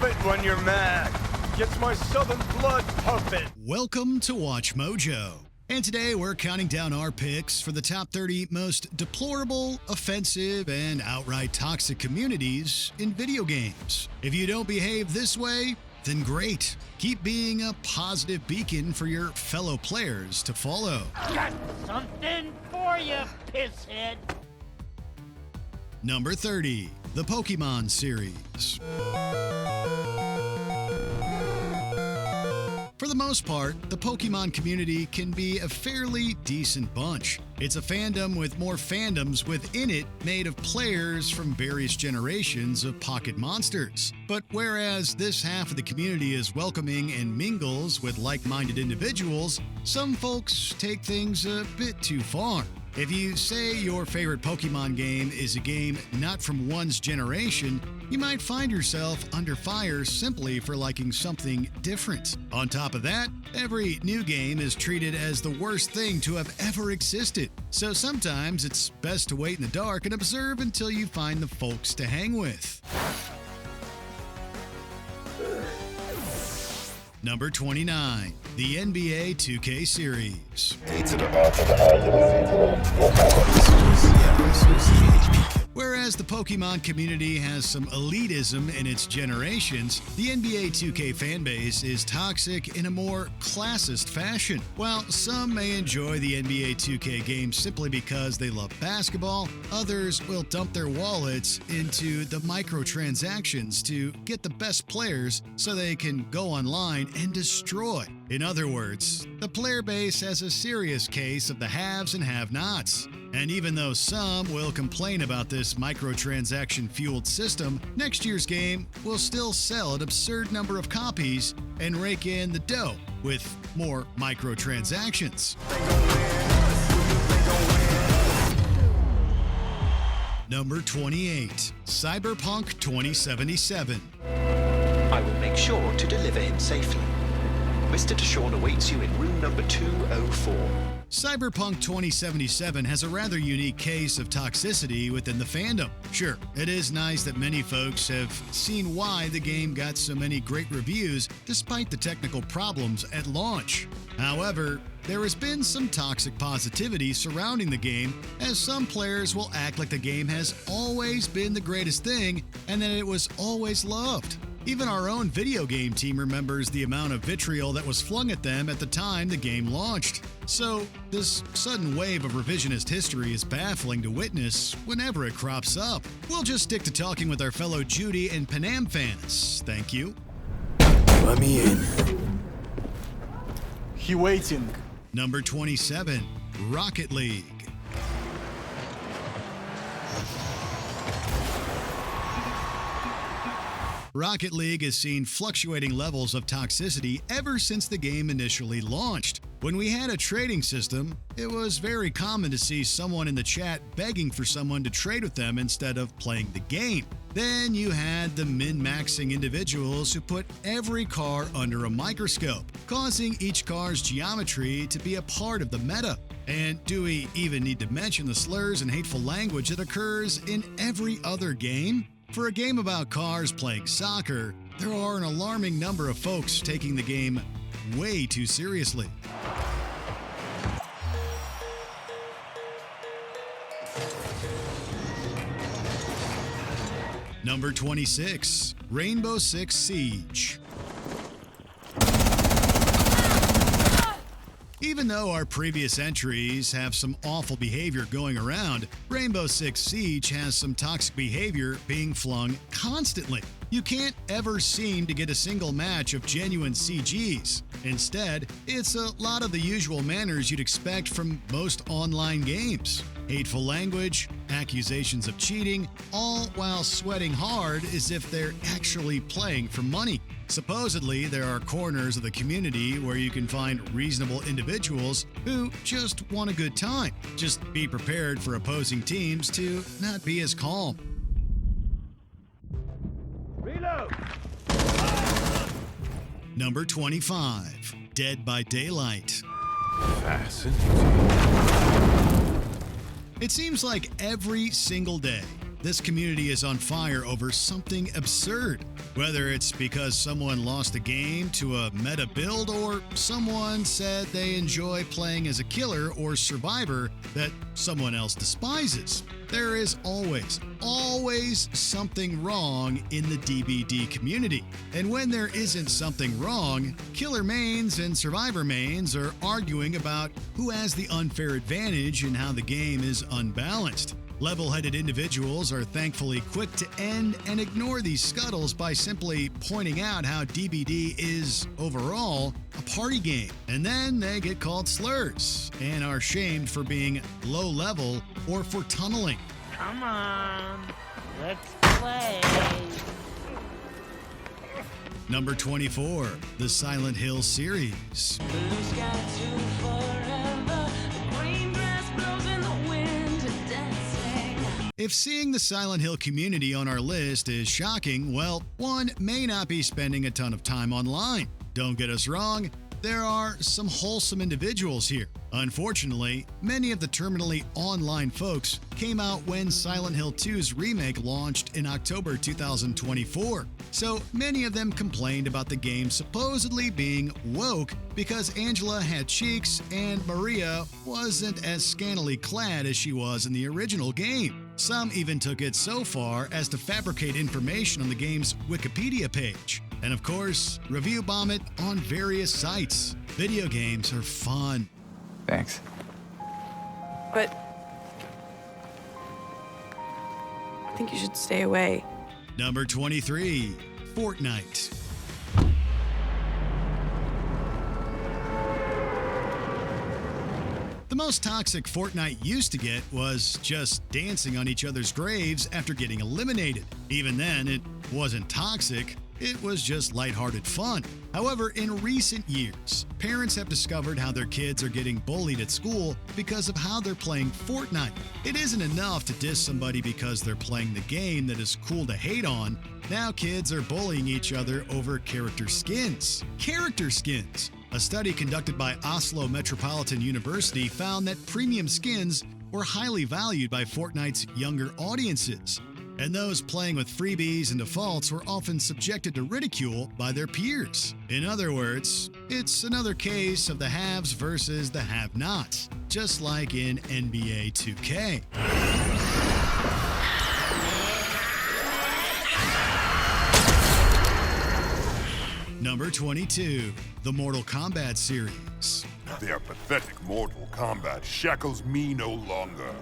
it when you're mad. Gets my southern blood pumping. Welcome to Watch Mojo. And today we're counting down our picks for the top 30 most deplorable, offensive, and outright toxic communities in video games. If you don't behave this way, then great. Keep being a positive beacon for your fellow players to follow. Got something for you, pisshead. Number 30, the Pokemon series. For the most part, the Pokemon community can be a fairly decent bunch. It's a fandom with more fandoms within it made of players from various generations of pocket monsters. But whereas this half of the community is welcoming and mingles with like-minded individuals, some folks take things a bit too far. If you say your favorite Pokemon game is a game not from one's generation, you might find yourself under fire simply for liking something different. On top of that, every new game is treated as the worst thing to have ever existed. So sometimes it's best to wait in the dark and observe until you find the folks to hang with. Number 29, the NBA 2K series. Whereas the Pokemon community has some elitism in its generations, the NBA 2K fanbase is toxic in a more classist fashion. While some may enjoy the NBA 2K game simply because they love basketball, others will dump their wallets into the microtransactions to get the best players so they can go online and destroy. In other words, the player base has a serious case of the haves and have-nots. And even though some will complain about this microtransaction-fueled system, next year's game will still sell an absurd number of copies and rake in the dough with more microtransactions. Number 28, Cyberpunk 2077. I will make sure to deliver him safely. Mr. Deshawn awaits you in room number 204. Cyberpunk 2077 has a rather unique case of toxicity within the fandom. Sure, it is nice that many folks have seen why the game got so many great reviews despite the technical problems at launch. However, there has been some toxic positivity surrounding the game, as some players will act like the game has always been the greatest thing and that it was always loved. Even our own video game team remembers the amount of vitriol that was flung at them at the time the game launched. So, this sudden wave of revisionist history is baffling to witness whenever it crops up. We'll just stick to talking with our fellow Judy and Panam fans. Thank you. Let me in. He waiting. Number 27, Rocket League. Rocket League has seen fluctuating levels of toxicity ever since the game initially launched. When we had a trading system, it was very common to see someone in the chat begging for someone to trade with them instead of playing the game. Then you had the min-maxing individuals who put every car under a microscope, causing each car's geometry to be a part of the meta. And do we even need to mention the slurs and hateful language that occurs in every other game? For a game about cars playing soccer, there are an alarming number of folks taking the game way too seriously. Number 26, Rainbow Six Siege. Even though our previous entries have some awful behavior going around, Rainbow Six Siege has some toxic behavior being flung constantly. You can't ever seem to get a single match of genuine CGs. Instead, it's a lot of the usual manners you'd expect from most online games. Hateful language, accusations of cheating, all while sweating hard as if they're actually playing for money. Supposedly, there are corners of the community where you can find reasonable individuals who just want a good time. Just be prepared for opposing teams to not be as calm. Reload! Number 25, Dead by Daylight. Fascinating. It seems like every single day, this community is on fire over something absurd. Whether it's because someone lost a game to a meta build or someone said they enjoy playing as a killer or survivor that someone else despises. There is always something wrong in the DBD community. And when there isn't something wrong, killer mains and survivor mains are arguing about who has the unfair advantage and how the game is unbalanced. Level-headed individuals are thankfully quick to end and ignore these scuttles by simply pointing out how DBD is, overall, a party game. And then they get called slurs and are shamed for being low-level or for tunneling. Come on, let's play. Number 24, the Silent Hill series. If seeing the Silent Hill community on our list is shocking, well, one may not be spending a ton of time online. Don't get us wrong, there are some wholesome individuals here. Unfortunately, many of the terminally online folks came out when Silent Hill 2's remake launched in October 2024. So many of them complained about the game supposedly being woke because Angela had cheeks and Maria wasn't as scantily clad as she was in the original game. Some even took it so far as to fabricate information on the game's Wikipedia page. And of course, review bomb it on various sites. Video games are fun. Thanks. But I think you should stay away. Number 23, Fortnite. The most toxic Fortnite used to get was just dancing on each other's graves after getting eliminated. Even then, it wasn't toxic. It was just lighthearted fun. However, in recent years, parents have discovered how their kids are getting bullied at school because of how they're playing Fortnite. It isn't enough to diss somebody because they're playing the game that is cool to hate on. Now kids are bullying each other over character skins. Character skins! A study conducted by Oslo Metropolitan University found that premium skins were highly valued by Fortnite's younger audiences. And those playing with freebies and defaults were often subjected to ridicule by their peers. In other words, it's another case of the haves versus the have-nots, just like in NBA 2K. Number 22, the Mortal Kombat series. Their pathetic Mortal Kombat shackles me no longer.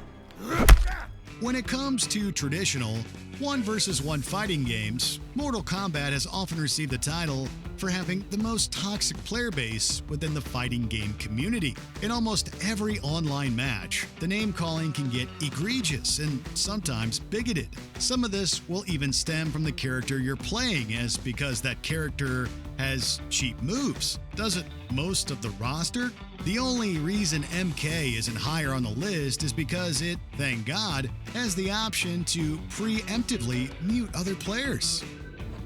When it comes to traditional 1-versus-1 fighting games, Mortal Kombat has often received the title for having the most toxic player base within the fighting game community. In almost every online match, the name-calling can get egregious and sometimes bigoted. Some of this will even stem from the character you're playing, as because that character has cheap moves. Doesn't most of the roster? The only reason MK isn't higher on the list is because it, thank God, has the option to preemptively mute other players.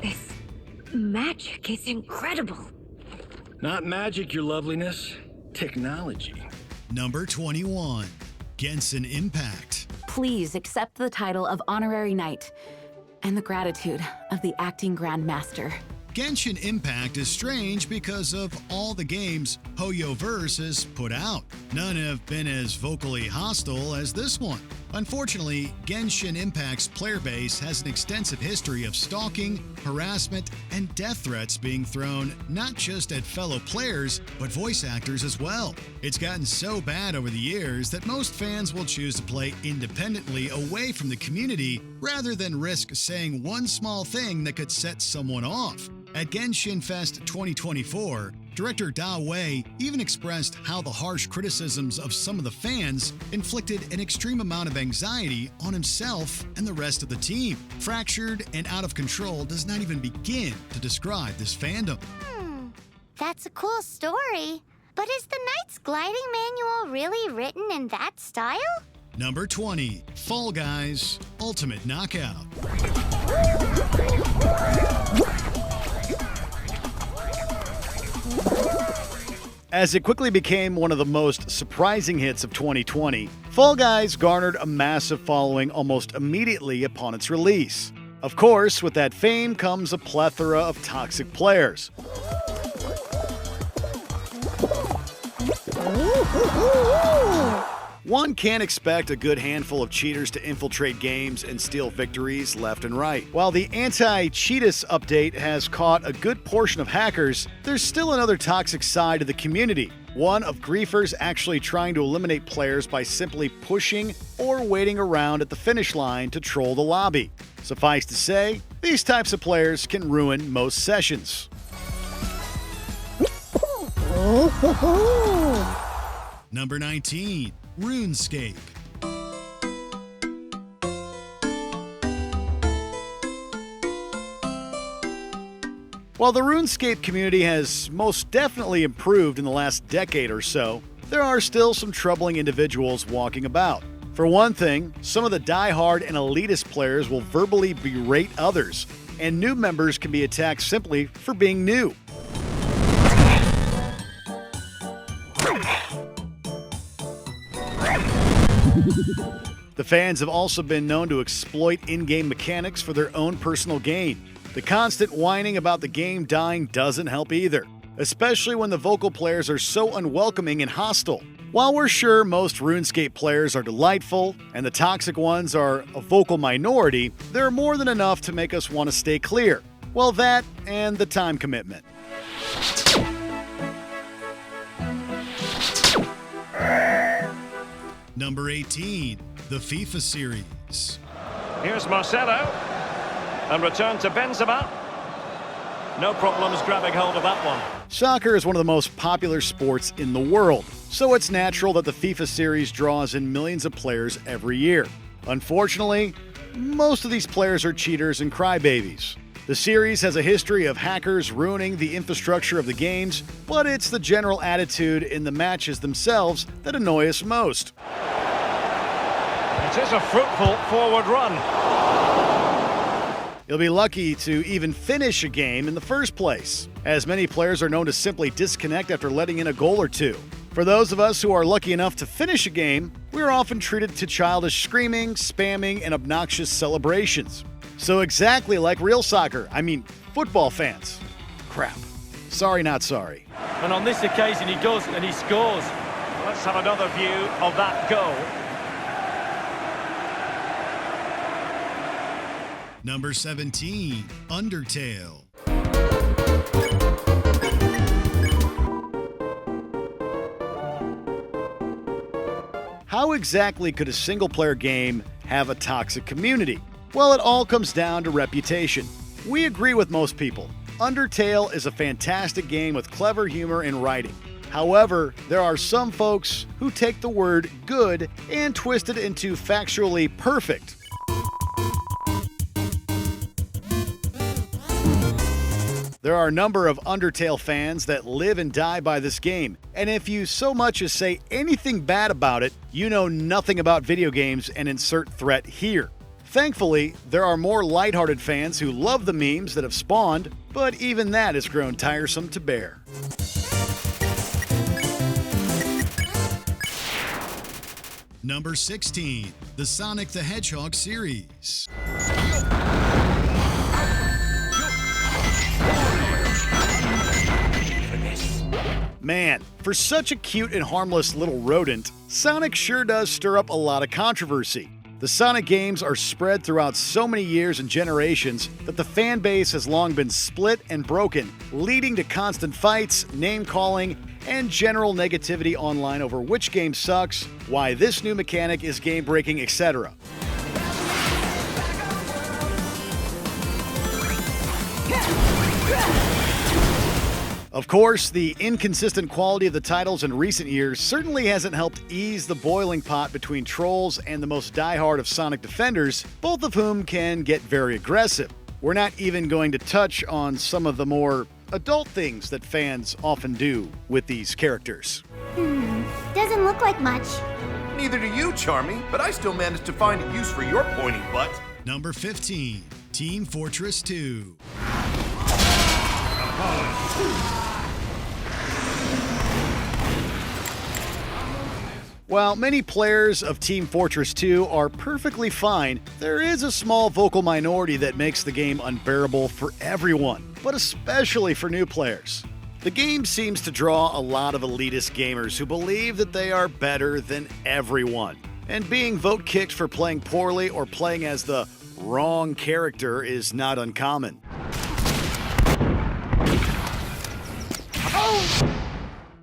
This magic is incredible. Not magic, your loveliness. Technology. Number 21, Genshin Impact. Please accept the title of Honorary Knight and the gratitude of the Acting Grandmaster. Genshin Impact is strange because of all the games HoYoverse has put out. None have been as vocally hostile as this one. Unfortunately, Genshin Impact's player base has an extensive history of stalking, harassment, and death threats being thrown not just at fellow players, but voice actors as well. It's gotten so bad over the years that most fans will choose to play independently away from the community rather than risk saying one small thing that could set someone off. At Genshin Fest 2024, director Da Wei even expressed how the harsh criticisms of some of the fans inflicted an extreme amount of anxiety on himself and the rest of the team. Fractured and out of control does not even begin to describe this fandom. That's a cool story. But is the Knight's gliding manual really written in that style? Number 20, Fall Guys Ultimate Knockout. As it quickly became one of the most surprising hits of 2020, Fall Guys garnered a massive following almost immediately upon its release. Of course, with that fame comes a plethora of toxic players. One can't expect a good handful of cheaters to infiltrate games and steal victories left and right. While the anti-cheatus update has caught a good portion of hackers, there's still another toxic side of the community. One of griefers actually trying to eliminate players by simply pushing or waiting around at the finish line to troll the lobby. Suffice to say, these types of players can ruin most sessions. Number 19. RuneScape. While the RuneScape community has most definitely improved in the last decade or so, there are still some troubling individuals walking about. For one thing, some of the die-hard and elitist players will verbally berate others, and new members can be attacked simply for being new. The fans have also been known to exploit in-game mechanics for their own personal gain. The constant whining about the game dying doesn't help either, especially when the vocal players are so unwelcoming and hostile. While we're sure most RuneScape players are delightful and the toxic ones are a vocal minority, there are more than enough to make us want to stay clear. Well, that and the time commitment. Number 18, the FIFA series. Here's Marcelo. And return to Benzema. No problems grabbing hold of that one. Soccer is one of the most popular sports in the world, so it's natural that the FIFA series draws in millions of players every year. Unfortunately, most of these players are cheaters and crybabies. The series has a history of hackers ruining the infrastructure of the games, but it's the general attitude in the matches themselves that annoy us most. It is a fruitful forward run. You'll be lucky to even finish a game in the first place, as many players are known to simply disconnect after letting in a goal or two. For those of us who are lucky enough to finish a game, we're often treated to childish screaming, spamming, and obnoxious celebrations. So exactly like real soccer, I mean football fans. Crap. Sorry, not sorry. And on this occasion he does, and he scores. Let's have another view of that goal. Number 17, Undertale. How exactly could a single-player game have a toxic community? Well, it all comes down to reputation. We agree with most people. Undertale is a fantastic game with clever humor and writing. However, there are some folks who take the word good and twist it into factually perfect. There are a number of Undertale fans that live and die by this game, and if you so much as say anything bad about it, you know nothing about video games and insert threat here. Thankfully, there are more lighthearted fans who love the memes that have spawned, but even that has grown tiresome to bear. Number 16, the Sonic the Hedgehog series. Man, for such a cute and harmless little rodent, Sonic sure does stir up a lot of controversy. The Sonic games are spread throughout so many years and generations that the fan base has long been split and broken, leading to constant fights, name-calling, and general negativity online over which game sucks, why this new mechanic is game-breaking, etc. Of course, the inconsistent quality of the titles in recent years certainly hasn't helped ease the boiling pot between trolls and the most diehard of Sonic defenders, both of whom can get very aggressive. We're not even going to touch on some of the more adult things that fans often do with these characters. Doesn't look like much. Neither do you, Charmy, but I still managed to find a use for your pointy butt. Number 15, Team Fortress 2. While many players of Team Fortress 2 are perfectly fine, there is a small vocal minority that makes the game unbearable for everyone, but especially for new players. The game seems to draw a lot of elitist gamers who believe that they are better than everyone. And being vote-kicked for playing poorly or playing as the wrong character is not uncommon.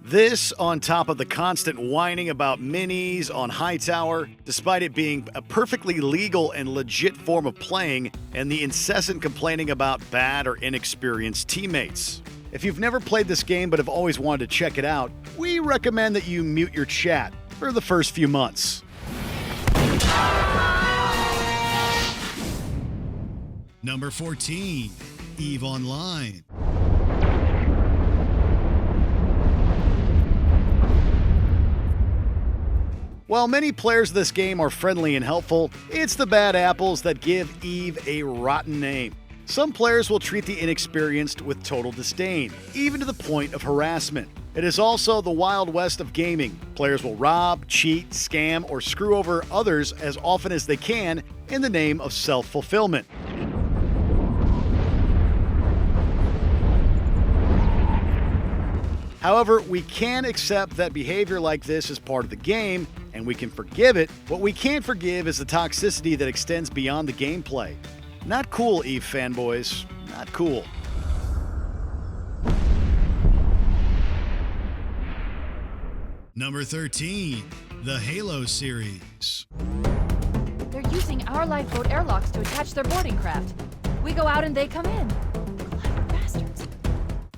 This, on top of the constant whining about minis on Hightower, despite it being a perfectly legal and legit form of playing, and the incessant complaining about bad or inexperienced teammates. If you've never played this game but have always wanted to check it out, we recommend that you mute your chat for the first few months. Number 14, EVE Online. While many players of this game are friendly and helpful, it's the bad apples that give EVE a rotten name. Some players will treat the inexperienced with total disdain, even to the point of harassment. It is also the Wild West of gaming. Players will rob, cheat, scam, or screw over others as often as they can in the name of self-fulfillment. However, we can accept that behavior like this is part of the game, and we can forgive it. What we can't forgive is the toxicity that extends beyond the gameplay. Not cool, EVE fanboys. Not cool. Number 13, the Halo series. They're using our lifeboat airlocks to attach their boarding craft. We go out and they come in. Clever bastards.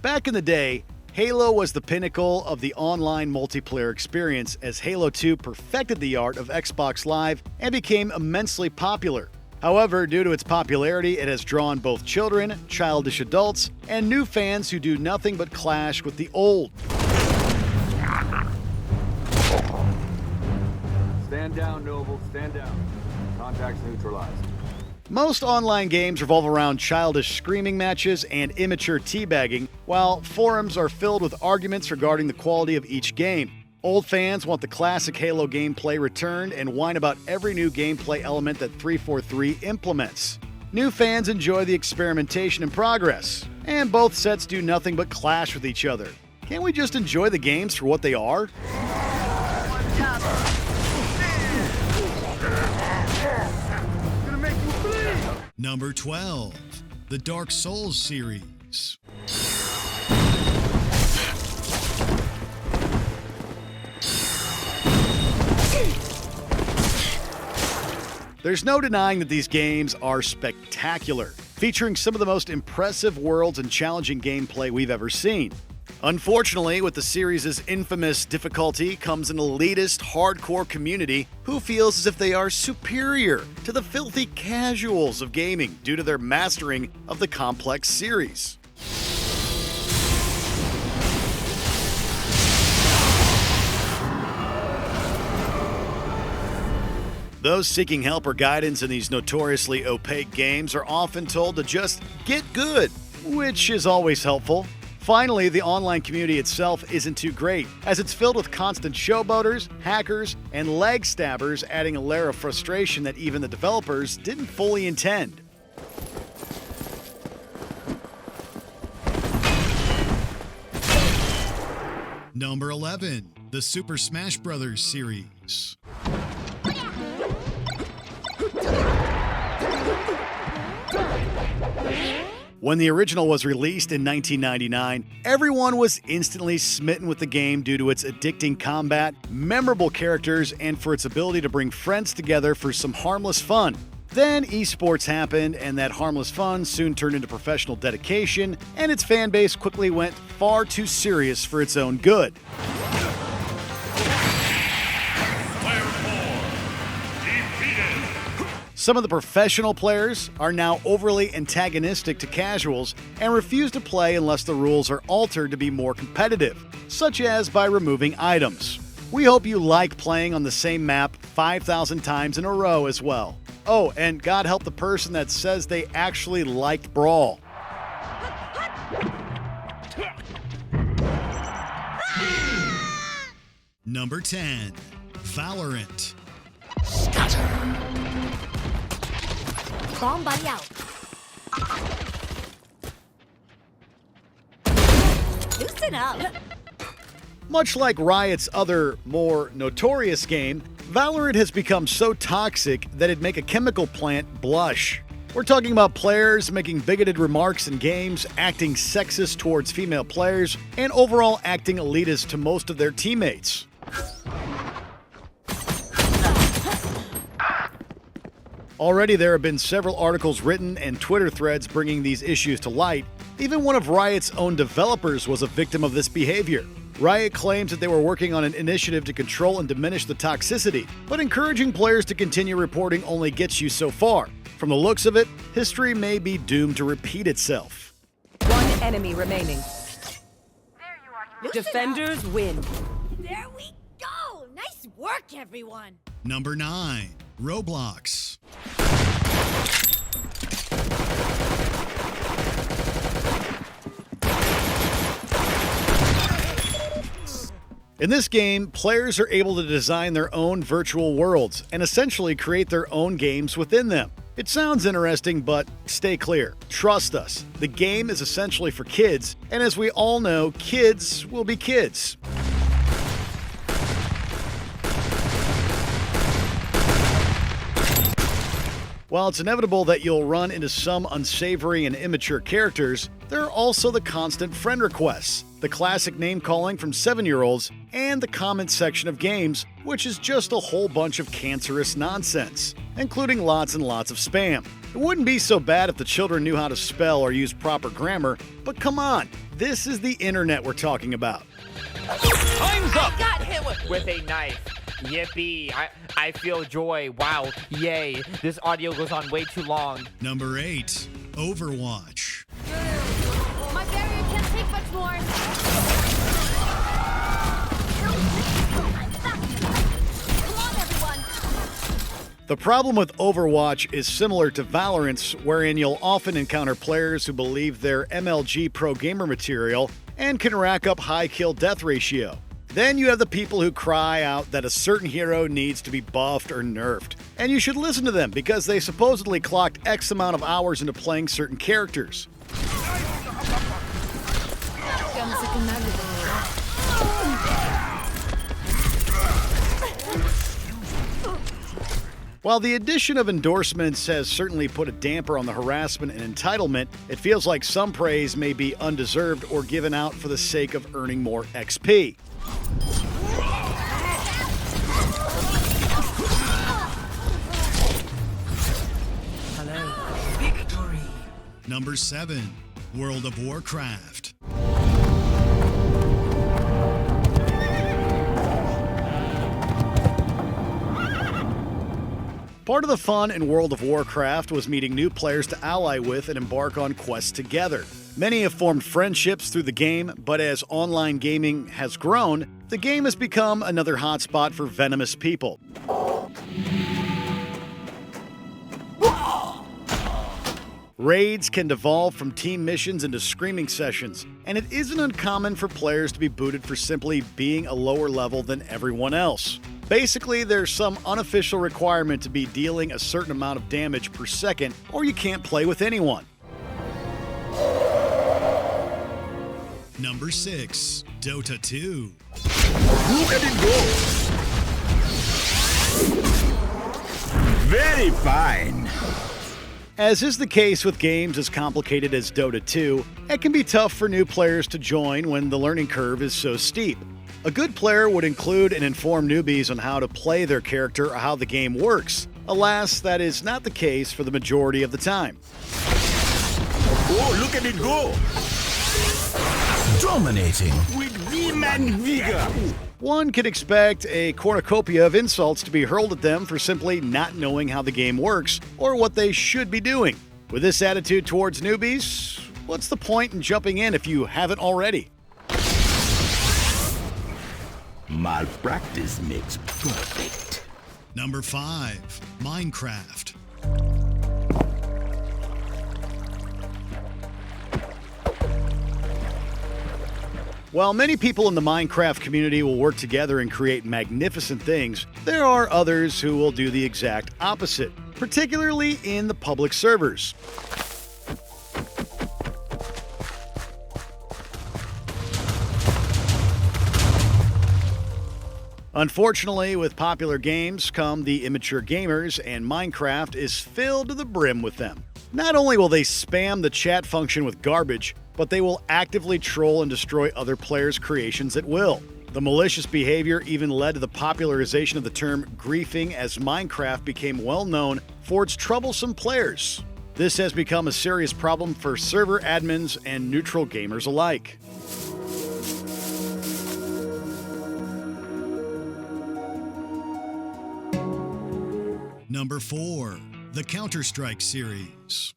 Back in the day, Halo was the pinnacle of the online multiplayer experience as Halo 2 perfected the art of Xbox Live and became immensely popular. However, due to its popularity, it has drawn both children, childish adults, and new fans who do nothing but clash with the old. Stand down, Noble. Stand down. Contacts neutralized. Most online games revolve around childish screaming matches and immature teabagging, while forums are filled with arguments regarding the quality of each game. Old fans want the classic Halo gameplay returned and whine about every new gameplay element that 343 implements. New fans enjoy the experimentation and progress, and both sets do nothing but clash with each other. Can't we just enjoy the games for what they are? Number 12, the Dark Souls series. There's no denying that these games are spectacular, featuring some of the most impressive worlds and challenging gameplay we've ever seen. Unfortunately, with the series' infamous difficulty comes an elitist, hardcore community who feels as if they are superior to the filthy casuals of gaming due to their mastering of the complex series. Those seeking help or guidance in these notoriously opaque games are often told to just get good, which is always helpful. Finally, the online community itself isn't too great, as it's filled with constant showboaters, hackers, and leg stabbers, adding a layer of frustration that even the developers didn't fully intend. Number 11, the Super Smash Bros. Series. When the original was released in 1999, everyone was instantly smitten with the game due to its addicting combat, memorable characters, and for its ability to bring friends together for some harmless fun. Then esports happened, and that harmless fun soon turned into professional dedication, and its fan base quickly went far too serious for its own good. Some of the professional players are now overly antagonistic to casuals and refuse to play unless the rules are altered to be more competitive, such as by removing items. We hope you like playing on the same map 5,000 times in a row as well. Oh, and God help the person that says they actually liked Brawl. Number 10, Valorant. Bomb buddy out. Loosen up. Much like Riot's other, more notorious game, Valorant has become so toxic that it'd make a chemical plant blush. We're talking about players making bigoted remarks in games, acting sexist towards female players, and overall acting elitist to most of their teammates. Already there have been several articles written and Twitter threads bringing these issues to light. Even one of Riot's own developers was a victim of this behavior. Riot claims that they were working on an initiative to control and diminish the toxicity, but encouraging players to continue reporting only gets you so far. From the looks of it, history may be doomed to repeat itself. One enemy remaining. Defenders win. There we go. Nice work, everyone. Number 9. Roblox. In this game, players are able to design their own virtual worlds and essentially create their own games within them. It sounds interesting, but stay clear. Trust us, the game is essentially for kids, and as we all know, kids will be kids. While it's inevitable that you'll run into some unsavory and immature characters, there are also the constant friend requests, the classic name-calling from 7-year-olds, and the comment section of games, which is just a whole bunch of cancerous nonsense, including lots and lots of spam. It wouldn't be so bad if the children knew how to spell or use proper grammar, but come on, this is the internet we're talking about. Time's up! Got him with a knife. Yippee. I feel joy. Wow. Yay. This audio goes on way too long. Number 8. Overwatch. My barrier can't take much more. Come on, everyone. The problem with Overwatch is similar to Valorant's, wherein you'll often encounter players who believe they're MLG pro gamer material and can rack up high kill-death ratio. Then you have the people who cry out that a certain hero needs to be buffed or nerfed. And you should listen to them because they supposedly clocked X amount of hours into playing certain characters. While the addition of endorsements has certainly put a damper on the harassment and entitlement, it feels like some praise may be undeserved or given out for the sake of earning more XP. Number 7. World of Warcraft. Part of the fun in World of Warcraft was meeting new players to ally with and embark on quests together. Many have formed friendships through the game, but as online gaming has grown, the game has become another hotspot for venomous people. Raids can devolve from team missions into screaming sessions, and it isn't uncommon for players to be booted for simply being a lower level than everyone else. Basically, there's some unofficial requirement to be dealing a certain amount of damage per second, or you can't play with anyone. Number 6. Dota 2. Look at it go! Very fine. As is the case with games as complicated as Dota 2, it can be tough for new players to join when the learning curve is so steep. A good player would include and inform newbies on how to play their character or how the game works. Alas, that is not the case for the majority of the time. Oh, look at it go! Dominating with vim and vigor. One can expect a cornucopia of insults to be hurled at them for simply not knowing how the game works or what they should be doing. With this attitude towards newbies, what's the point in jumping in if you haven't already? Malpractice makes perfect. Number 5. Minecraft. While many people in the Minecraft community will work together and create magnificent things, there are others who will do the exact opposite, particularly in the public servers. Unfortunately, with popular games come the immature gamers, and Minecraft is filled to the brim with them. Not only will they spam the chat function with garbage, but they will actively troll and destroy other players' creations at will. The malicious behavior even led to the popularization of the term griefing, as Minecraft became well known for its troublesome players. This has become a serious problem for server admins and neutral gamers alike. Number 4. The CounterStrike series.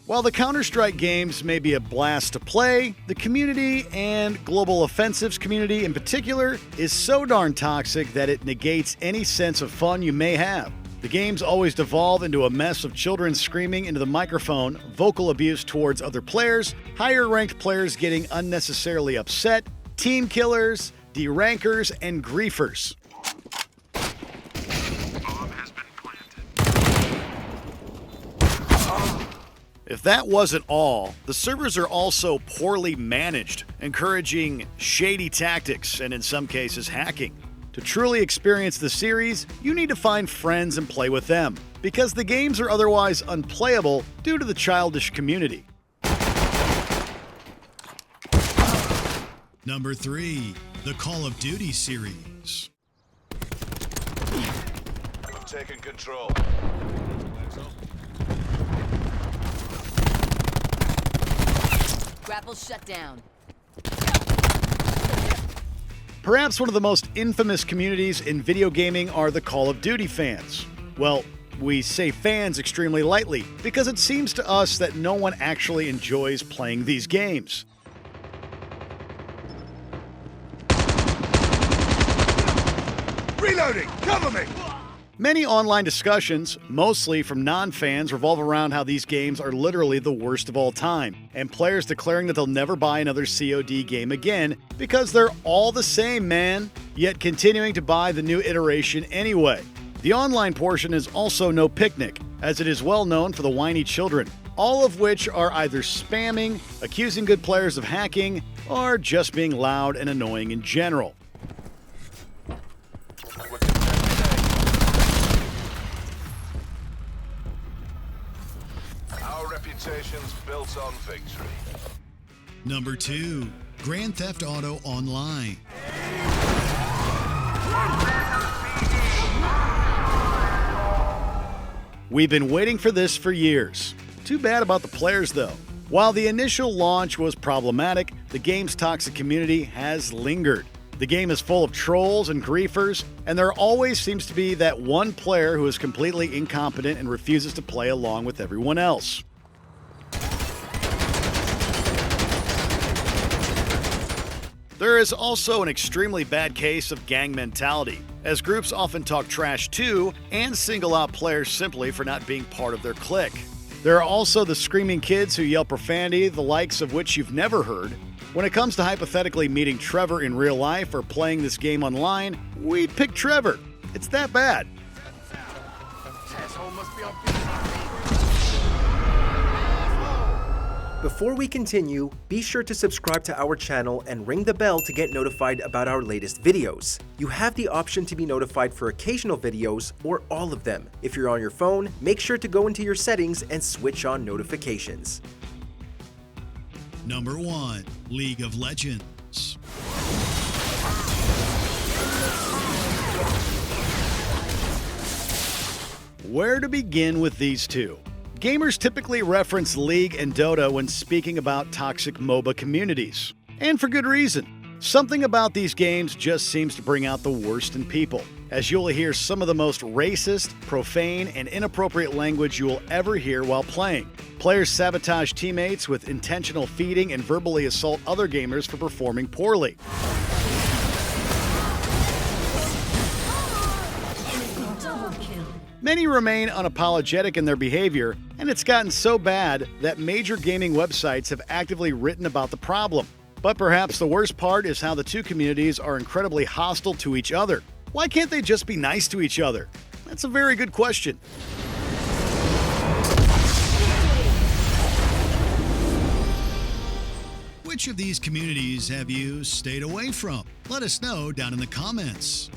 While the CounterStrike games may be a blast to play, the community, and Global Offensive's community in particular, is so darn toxic that it negates any sense of fun you may have. The games always devolve into a mess of children screaming into the microphone, vocal abuse towards other players, higher-ranked players getting unnecessarily upset, team killers, derankers, and griefers. If that wasn't all, the servers are also poorly managed, encouraging shady tactics and in some cases hacking. To truly experience the series, you need to find friends and play with them, because the games are otherwise unplayable due to the childish community. Number 3. The Call of Duty series. I'm taking control. Grapple shut down. Perhaps one of the most infamous communities in video gaming are the Call of Duty fans. Well, we say fans extremely lightly, because it seems to us that no one actually enjoys playing these games. Reloading! Cover me! Many online discussions, mostly from non-fans, revolve around how these games are literally the worst of all time, and players declaring that they'll never buy another COD game again because they're all the same, man, yet continuing to buy the new iteration anyway. The online portion is also no picnic, as it is well known for the whiny children, all of which are either spamming, accusing good players of hacking, or just being loud and annoying in general. Reputation's built on victory. Number 2. Grand Theft Auto Online. We've been waiting for this for years. Too bad about the players, though. While the initial launch was problematic, the game's toxic community has lingered. The game is full of trolls and griefers, and there always seems to be that one player who is completely incompetent and refuses to play along with everyone else. There is also an extremely bad case of gang mentality, as groups often talk trash to and single out players simply for not being part of their clique. There are also the screaming kids who yell profanity, the likes of which you've never heard. When it comes to hypothetically meeting Trevor in real life or playing this game online, we'd pick Trevor. It's that bad. Before we continue, be sure to subscribe to our channel and ring the bell to get notified about our latest videos. You have the option to be notified for occasional videos or all of them. If you're on your phone, make sure to go into your settings and switch on notifications. Number 1. League of Legends. Where to begin with these two? Gamers typically reference League and Dota when speaking about toxic MOBA communities. And for good reason. Something about these games just seems to bring out the worst in people, as you'll hear some of the most racist, profane, and inappropriate language you will ever hear while playing. Players sabotage teammates with intentional feeding and verbally assault other gamers for performing poorly. Many remain unapologetic in their behavior, and it's gotten so bad that major gaming websites have actively written about the problem. But perhaps the worst part is how the two communities are incredibly hostile to each other. Why can't they just be nice to each other? That's a very good question. Which of these communities have you stayed away from? Let us know down in the comments.